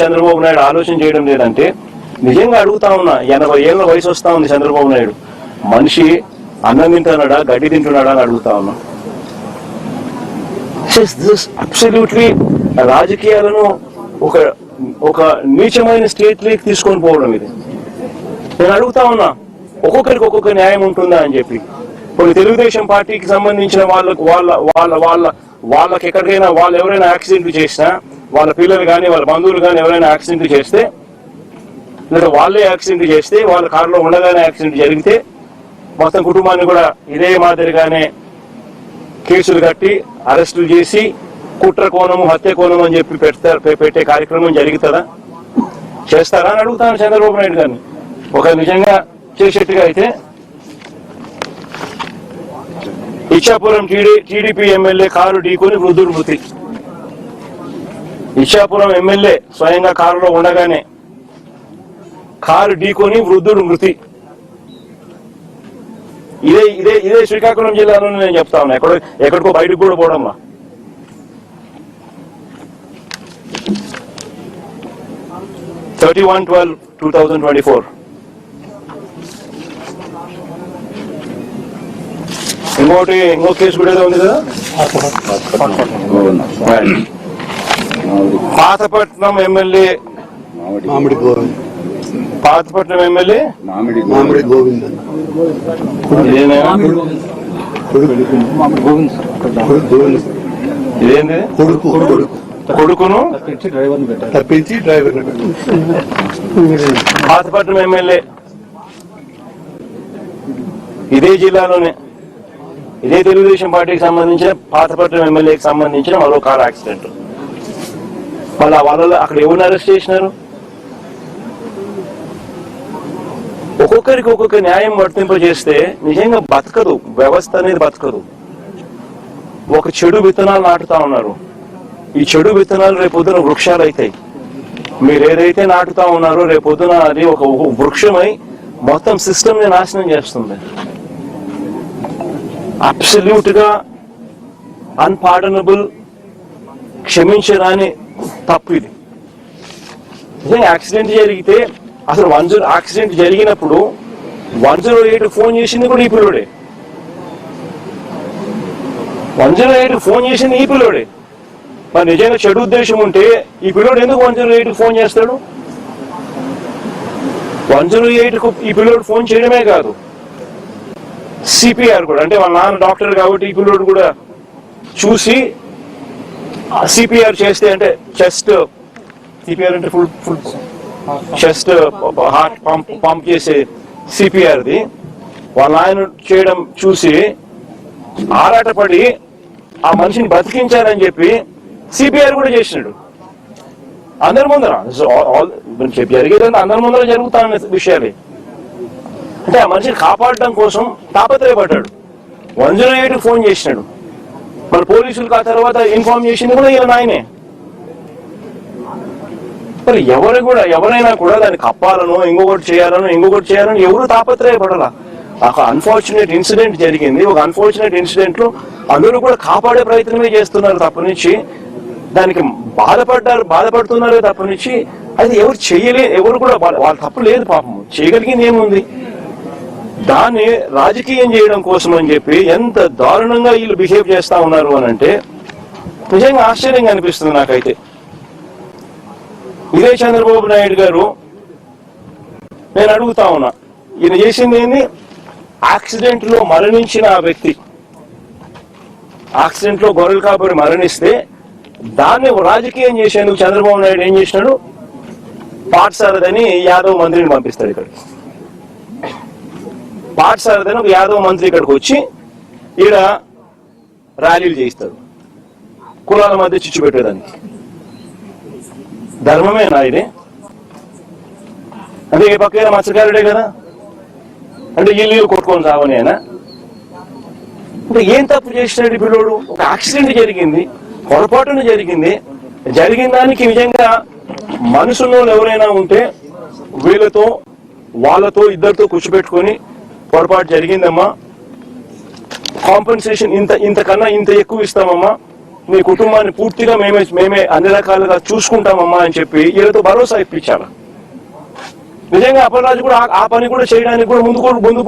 చంద్రబాబు నాయుడు ఆలోచన చేయడం లేదంటే నిజంగా అడుగుతా ఉన్నా, 80 ఏళ్ళ వయసు వస్తా ఉంది చంద్రబాబు నాయుడు, మనిషి అన్నం తింటున్నాడా గడ్డి తింటున్నాడా అని అడుగుతా ఉన్నా. అబ్సల్యూట్లీ రాజకీయాలను ఒక నీచమైన స్టేట్ లేక్ తీసుకొని పోవడం ఇది. నేను అడుగుతా ఉన్నా, ఒక్కొక్కరికి ఒక్కొక్క న్యాయం ఉంటుందా అని చెప్పి. కొన్ని తెలుగుదేశం పార్టీకి సంబంధించిన వాళ్ళకి ఎక్కడికైనా వాళ్ళు ఎవరైనా యాక్సిడెంట్లు చేసినా, వాళ్ళ పిల్లలు కానీ వాళ్ళ బంధువులు కానీ ఎవరైనా యాక్సిడెంట్లు చేస్తే, లేదా వాళ్ళే యాక్సిడెంట్ చేస్తే, వాళ్ళ కారులో ఉండగానే యాక్సిడెంట్ జరిగితే మొత్తం కుటుంబాన్ని కూడా ఇదే మాదిరిగానే కేసులు కట్టి అరెస్టులు చేసి కుట్ర కోణము హత్య కోణం అని చెప్పి పెట్టే కార్యక్రమం జరుగుతుందా? చేస్తారా అని అడుగుతాను చంద్రబాబు నాయుడు గారిని. ఒక నిజంగా చేసేట్టుగా అయితే ఇచ్చాపురం టీడీపీ ఎమ్మెల్యే కారు ఢీకొని వృద్ధుడు మృతి. ఇచ్చాపురం ఎమ్మెల్యే స్వయంగా కారులో ఉండగానే కారు ఢీకొని వృద్ధుడు మృతి. ఇదే శ్రీకాకుళం జిల్లాలోనే నేను చెప్తా ఉన్నా, ఎక్కడికో బయటకు కూడా పోవడంలా. (31/12/2024) ఇంకో కేసు కూడా ఏదో ఉంది కదా, పాతపట్నం ఎమ్మెల్యే మామిడి గోవింద్ ఇదేంటి కొడుకును తప్పించి డ్రైవర్. పాతపట్నం ఎమ్మెల్యే ఇదే జిల్లాలోనే, ఇదే తెలుగుదేశం పార్టీకి సంబంధించిన పాతపట్నం ఎమ్మెల్యేకి సంబంధించిన మరో కార్ యాక్సిడెంట్. మళ్ళీ వాళ్ళలో అక్కడ ఎవరిని అరెస్ట్ చేసినారు? ఒక్కొక్కరికి ఒక్కొక్క న్యాయం వర్తింపజేస్తే నిజంగా బతకదు, వ్యవస్థ అనేది బతకదు. ఒక చెడు విత్తనాలు నాటుతా ఉన్నారు. ఈ చెడు విత్తనాలు రేపొద్దున వృక్షాలు అవుతాయి. మీరు ఏదైతే నాటుతా ఉన్నారో రేపొద్దున అది ఒక వృక్షమై మొత్తం సిస్టమ్ ని నాశనం చేస్తుంది. అబ్సల్యూట్ గా అన్పార్డనబుల్, క్షమించరాని తప్పు ఇది. నిజంగా యాక్సిడెంట్ జరిగితే అసలు యాక్సిడెంట్ జరిగినప్పుడు 108 ఫోన్ చేసింది కూడా ఈ పిల్లోడే. 108 ఫోన్ చేసింది ఈ పిల్లోడే. మరి నిజంగా చెడు ఉద్దేశం ఉంటే ఈ పిల్లోడు ఎందుకు 108 ఫోన్ చేస్తాడు? 108కు ఈ పిల్లోడు ఫోన్ చేయడమే కాదు, సిపిఆర్ కూడా, అంటే వాళ్ళ నాన్న డాక్టర్ కాబట్టి ఈ పిల్లోడు కూడా చూసి సిపిఆర్ చేస్తే, అంటే చెస్ట్ సిపిఆర్ అంటే ఫుల్ చెస్ట్ హార్ట్ పంప్ చేసే సిపిఆర్ది వాళ్ళ ఆయన చేయడం చూసి ఆరాటపడి ఆ మనిషిని బతికించాలని చెప్పి సిపిఆర్ కూడా చేసినాడు అందరి ముందర. జరిగేదంటే అందరి ముందర జరుగుతున్న విషయాలే. అంటే ఆ మనిషిని కాపాడడం కోసం తాపత్రయపడ్డాడు. 108 ఫోన్ చేసినాడు. మరి పోలీసులకు ఆ తర్వాత ఇన్ఫార్మ్ చేసింది కూడా ఈయన ఆయనే. మరి ఎవరైనా కూడా దాన్ని కప్పాలనో ఇంకొకటి చేయాలనో ఎవరు తాపత్రయపడాల. ఒక అన్ఫార్చునేట్ ఇన్సిడెంట్ జరిగింది. ఒక అన్ఫార్చునేట్ ఇన్సిడెంట్ లో అందరూ కూడా కాపాడే ప్రయత్నమే చేస్తున్నారు తప్పనిచ్చి, దానికి బాధపడుతున్నారే తప్పనిచ్చి అది ఎవరు కూడా వాళ్ళ తప్పు లేదు. పాపం చేయగలిగింది ఏముంది? దాన్ని రాజకీయం చేయడం కోసం అని చెప్పి ఎంత దారుణంగా వీళ్ళు బిహేవ్ చేస్తా ఉన్నారు అని అంటే నిజంగా ఆశ్చర్యంగా అనిపిస్తుంది నాకైతే. ఇదే చంద్రబాబు నాయుడు గారు, నేను అడుగుతా ఉన్నా, ఈయన చేసింది ఏంది? యాక్సిడెంట్ లో మరణించిన ఆ వ్యక్తి, యాక్సిడెంట్ లో గొర్రెలు కాపరి మరణిస్తే దాన్ని రాజకీయం చేసేందుకు చంద్రబాబు నాయుడు ఏం చేసినాడు? పాఠశాలని యాదవ్ మంత్రిని పంపిస్తాడు ఇక్కడికి. పాఠశాలని ఒక యాదవ్ మంత్రి ఇక్కడికి వచ్చి ఈడ ర్యాలీలు చేయిస్తాడు కులాల మధ్య చిచ్చు పెట్టేదానికి. ధర్మమేనా ఇది? అంటే ఏ పక్కన మత్స్యకారుడే కదా, అంటే ఇల్లు కొట్టుకొని సావని అయినా. అంటే ఏం తప్పు చేసినాడు పిల్లోడు? ఒక యాక్సిడెంట్ జరిగింది, పొరపాటున జరిగింది. జరిగిన దానికి నిజంగా మనుషుల్లో ఎవరైనా ఉంటే వాళ్ళతో ఇద్దరితో కూర్చోబెట్టుకొని పొరపాటు జరిగిందమ్మా, కాంపెన్సేషన్ ఇంతకన్నా ఇంత ఎక్కువ ఇస్తామమ్మా, నీ కుటుంబాన్ని పూర్తిగా మేమే అన్ని రకాలుగా చూసుకుంటామమ్మా అని చెప్పి వీళ్ళతో భరోసా ఇప్పించాలి. నిజంగా అప్పలరాజు కూడా ఆ పని కూడా చేయడానికి కూడా ముందు